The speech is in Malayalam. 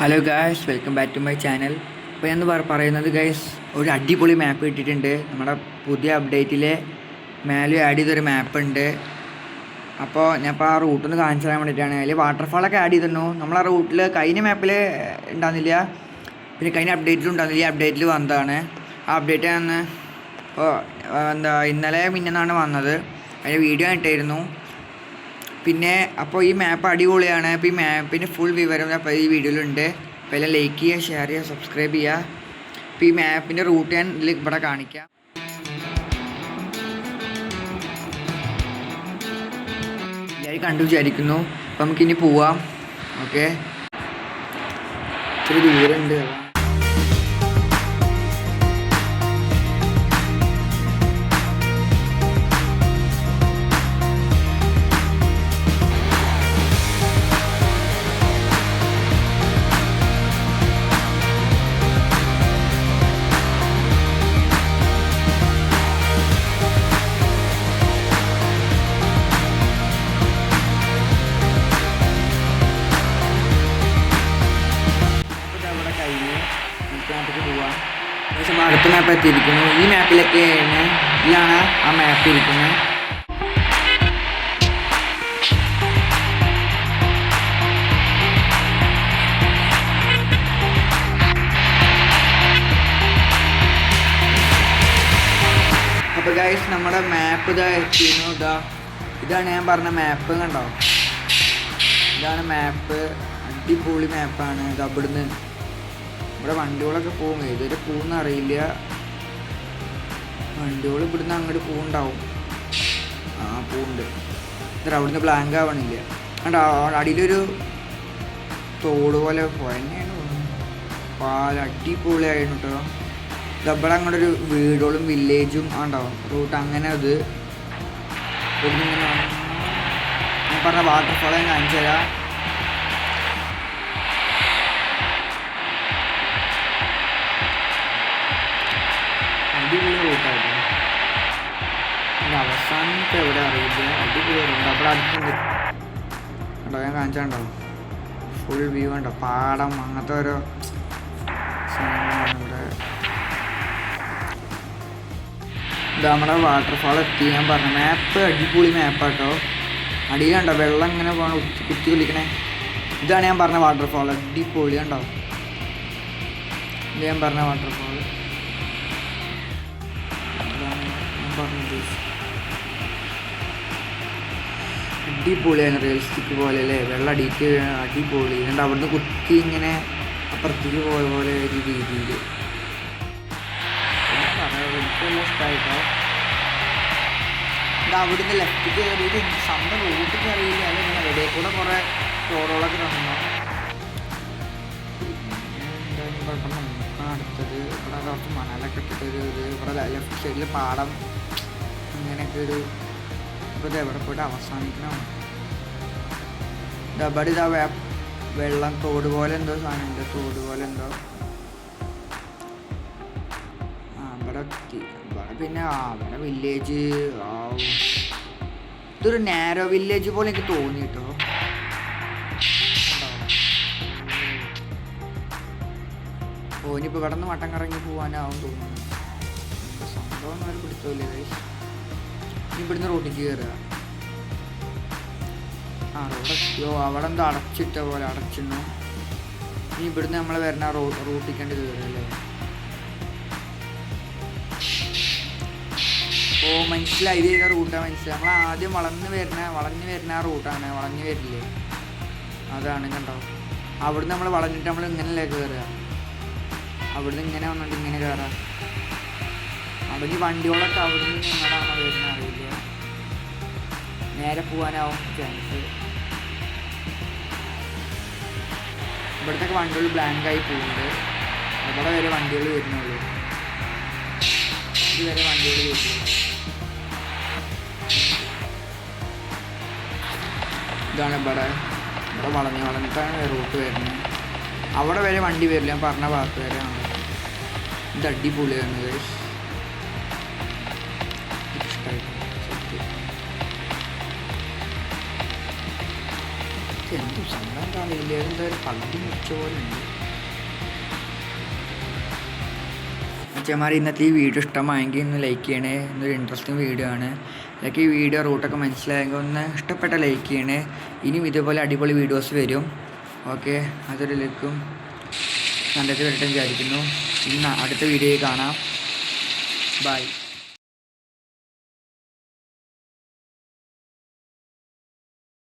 Hello guys, welcome back to my channel. അപ്പോൾ ഞാൻ പറയുന്നത് ഗായ്സ്, ഒരു അടിപൊളി മാപ്പ് കിട്ടിയിട്ടുണ്ട്. നമ്മുടെ പുതിയ അപ്ഡേറ്റിലെ മേലെ ആഡ് ചെയ്തൊരു മാപ്പ് ഉണ്ട്. അപ്പോൾ ഞാൻ ഇപ്പോൾ ആ റൂട്ടൊന്ന് കാണിച്ചു തരാൻ വേണ്ടിയിട്ടാണ്. അതിൽ വാട്ടർഫാളൊക്കെ ആഡ് ചെയ്തിരുന്നു. നമ്മൾ ആ റൂട്ടിൽ കഴിഞ്ഞ മാപ്പിൽ ഉണ്ടാകുന്നില്ല, പിന്നെ കഴിഞ്ഞ അപ്ഡേറ്റിലും ഉണ്ടാകുന്നില്ല. ഈ അപ്ഡേറ്റിൽ വന്നതാണ്. ആ അപ്ഡേറ്റ് ഞാൻ ഇപ്പോൾ ഇന്നലെ മിനിഞ്ഞാന്നാണ് വന്നത്. അതിൻ്റെ വീഡിയോ ഇട്ടായിരുന്നു. പിന്നെ അപ്പോൾ ഈ മാപ്പ് അടിപൊളിയാണ്. അപ്പോൾ ഈ മാപ്പിന് ഫുൾ വിവരം അപ്പോൾ ഈ വീഡിയോയിലുണ്ട്. അപ്പോൾ എല്ലാം ലൈക്ക് ചെയ്യുക, ഷെയർ ചെയ്യുക, സബ്സ്ക്രൈബ് ചെയ്യുക. അപ്പോൾ ഈ മാപ്പിൻ്റെ റൂട്ട് ഞാൻ ഇതിൽ ഇവിടെ കാണിക്കാം. എല്ലാവരും കണ്ടു വിചാരിക്കുന്നു. അപ്പോൾ നമുക്കിനി പോവാം. ഓക്കെ, ഇത്തിരി ദൂരമുണ്ട്. പോവാം. പക്ഷെ അടുത്ത മാപ്പ് എത്തിയിരിക്കുന്നു. ഈ മാപ്പിലൊക്കെയാണ്, ഇതിലാണ് ആ മാപ്പ് ഇരിക്കുന്നത്. അപ്പോൾ ഗൈസ്, നമ്മുടെ മാപ്പ് ഇതാ എത്തിയിരുന്നു. ഇതാണ് ഞാൻ പറഞ്ഞ മാപ്പ്. കണ്ടോ, ഇതാണ് മാപ്പ്. അടിപൊളി മാപ്പാണ്. ഇത് അവിടുന്ന് ഇവിടെ വണ്ടികളൊക്കെ പോകും. ഏതൊരു പോകുന്ന അറിയില്ല. വണ്ടികൾ ഇവിടുന്ന് അങ്ങോട്ട് പോകുന്നുണ്ടാവും. പോകുന്നുണ്ട്. ഇത്ര അവിടുന്ന് ബ്ലാങ്ക് ആവണില്ല. കണ്ടോ, അടിയിലൊരു തോട് പോലെ തന്നെയാണ് അടിപൊളിയായിരുന്നു കേട്ടോ. ഇവിടെ അങ്ങോട്ട് ഒരു വീടുകളും വില്ലേജും ഉണ്ടാവും റൂട്ട്. അങ്ങനെ അത് ഞാൻ പറഞ്ഞ വാട്ടർഫാൾ ഞാൻ കാണിച്ചു തരാം. അടിപൊളി റൂട്ടായിട്ട് അവസാനത്തെ എവിടെ അറിയില്ല. അടിപൊളി റൂട്ട്. അവിടെ അടുത്തുണ്ട് കേട്ടോ. ഞാൻ കാണിച്ചാണ്ടോ, ഫുൾ വ്യൂ ഉണ്ടോ, പാടം, അങ്ങനത്തെ ഓരോ സാധനങ്ങളാണ് ഇവിടെ. ഇത് നമ്മുടെ വാട്ടർഫാൾ എത്തി. ഞാൻ പറഞ്ഞു മാപ്പ് അടിപൊളി മാപ്പാട്ടോ. അടിയിലുണ്ടോ വെള്ളം ഇങ്ങനെ പോകണം, കുത്തി വിളിക്കണേ. ഇതാണ് ഞാൻ പറഞ്ഞ വാട്ടർഫാൾ. അടിപൊളി ഉണ്ടോ. ഇത് ഞാൻ പറഞ്ഞ വാട്ടർഫാൾ അടിപൊളിയാണ്. റിയലിസ്റ്റിക് പോലെ അല്ലേ, വെള്ളം അടിക്ക് അടിപൊളി. എന്നിട്ട് അവിടുന്ന് കുത്തി ഇങ്ങനെ അപ്പുറത്തേക്ക് പോയ പോലെ ഒരു രീതിയിൽ ഇഷ്ടമായിട്ടോ. ഇത് അവിടുന്ന് ലെഫ്റ്റ് കയറിയിട്ട് സ്വന്തം റൂട്ട് കയറിയില്ല. അല്ല, ഇങ്ങനെ ഇടയിൽ കൂടെ കുറേ റോഡുകളൊക്കെ തന്നോ. എന്തായാലും കുഴപ്പം. നമുക്കാണ് അടുത്തത്. ഇവിടെ കുറച്ച് മണലൊക്കെ ഇട്ടിട്ടൊരു ഇവിടെ ലെഫ്റ്റ് സൈഡിൽ പാടം, അങ്ങനെയൊക്കെ ഒരു. ഇപ്പോൾ ഇത് എവിടെ പോയിട്ട് അവസാനിക്കണം. ഇവിടെ ഇതാ വെള്ളം, തോട് പോലെ എന്തോ സാധനമുണ്ട്. തോട് പോലെ എന്തോ. ഇവിടെ ഇവിടെ പിന്നെ ഇവിടെ വില്ലേജ്. ഇതൊരു നാരോ വില്ലേജ് പോലെ എനിക്ക് തോന്നി കേട്ടോ. ഇനിയിപ്പോൾ ഇവിടെ നിന്ന് വട്ടം കറങ്ങി പോകാനാവും തോന്നുന്നു. സംഭവം ഒന്നും ഒരു പിടുത്തമില്ല. ഇവിടുന്ന് റോട്ടിക്ക് കയറുക. റോഡെത്തിയോ, അവിടെ എന്തോ അടച്ചിട്ട പോലെ അടച്ചിരുന്നു. ഇനി ഇവിടുന്ന് നമ്മൾ വരുന്ന റൂട്ടിക്കേണ്ടി കയറുകയല്ലേ. മനസ്സിലായി. ഇത് ചെയ്ത റൂട്ടാണ് മനസ്സിലായി. നമ്മൾ ആദ്യം വളഞ്ഞു വരുന്ന ആ റൂട്ടാണ്. വളഞ്ഞു വരില്ലേ, അതാണ്. കണ്ടോ, അവിടുന്ന് നമ്മൾ വളഞ്ഞിട്ട് നമ്മൾ ഇങ്ങനെയല്ലേ കയറുക. അവിടുന്ന് ഇങ്ങനെ വന്നിട്ട് ഇങ്ങനെ കയറാം. അവിടെ വണ്ടികളൊക്കെ അവിടുന്ന് നിങ്ങളാണോ വരുന്ന അറിയില്ല. നേരെ പോകാനാവും ചാൻസ്. ഇവിടുത്തെ വണ്ടികൾ ബ്ലാങ്കായി പോകുന്നുണ്ട്. അവിടെ വരെ വണ്ടികൾ വരുന്നുള്ളൂ. ഇതുവരെ വണ്ടികൾ വരുന്നു. ഇതാണ് ഇവിടെ വളഞ്ഞിട്ടാണ് റൂട്ട് വരുന്നത്. അവിടെ വരെ വണ്ടി വരില്ല. ഞാൻ പറഞ്ഞ ഭാഗത്ത് വരെ ആണ്. ഇത് അടിപൊളിയാണ് ഗൈസ്. എന്ത് സംഭവം കാണില്ല, എന്താ ഒരു പകുതി മുറിച്ച പോലെ ഉണ്ട്. അച്ഛന്മാർ ഇന്നത്തെ ഈ വീഡിയോ ഇഷ്ടമായെങ്കിൽ ഒന്ന് ലൈക്ക് ചെയ്യണേ. ഇന്നൊരു ഇൻട്രസ്റ്റിംഗ് വീഡിയോ ആണ്. ലൈക്ക് ഈ വീഡിയോ റൂട്ടൊക്കെ മനസ്സിലായെങ്കിൽ ഒന്ന് ഇഷ്ടപ്പെട്ട ലൈക്ക് ചെയ്യണേ. ഇനിയും ഇതുപോലെ അടിപൊളി വീഡിയോസ് വരും. ഓക്കെ, അതൊരു ലൈക്കും കണ്ടിട്ട് വരട്ടെ വിചാരിക്കുന്നു. ഇന്ന് അടുത്ത വീഡിയോയിൽ കാണാം. ബൈ.